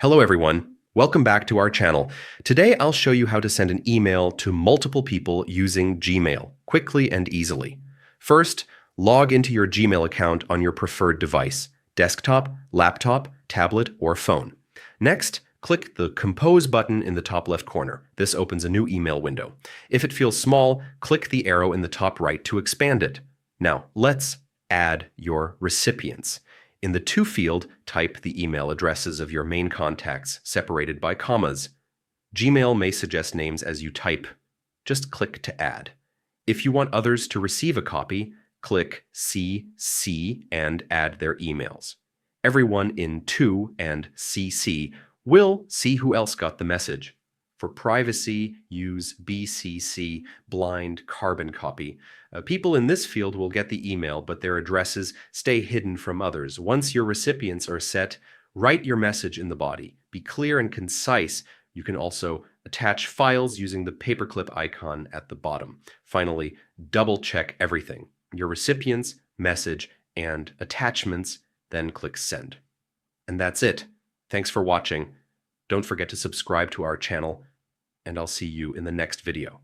Hello everyone, welcome back to our channel. Today I'll show you how to send an email to multiple people using Gmail, quickly and easily. First, log into your Gmail account on your preferred device, desktop, laptop, tablet, or phone. Next, click the Compose button in the top left corner. This opens a new email window. If it feels small, click the arrow in the top right to expand it. Now, let's add your recipients. In the To field, type the email addresses of your main contacts, separated by commas. Gmail may suggest names as you type. Just click to add. If you want others to receive a copy, click CC and add their emails. Everyone in To and CC will see who else got the message. For privacy, use BCC, blind carbon copy. People in this field will get the email, but their addresses stay hidden from others. Once your recipients are set, write your message in the body. Be clear and concise. You can also attach files using the paperclip icon at the bottom. Finally, double-check everything: your recipients, message, and attachments, then click Send. And that's it. Thanks for watching. Don't forget to subscribe to our channel, and I'll see you in the next video.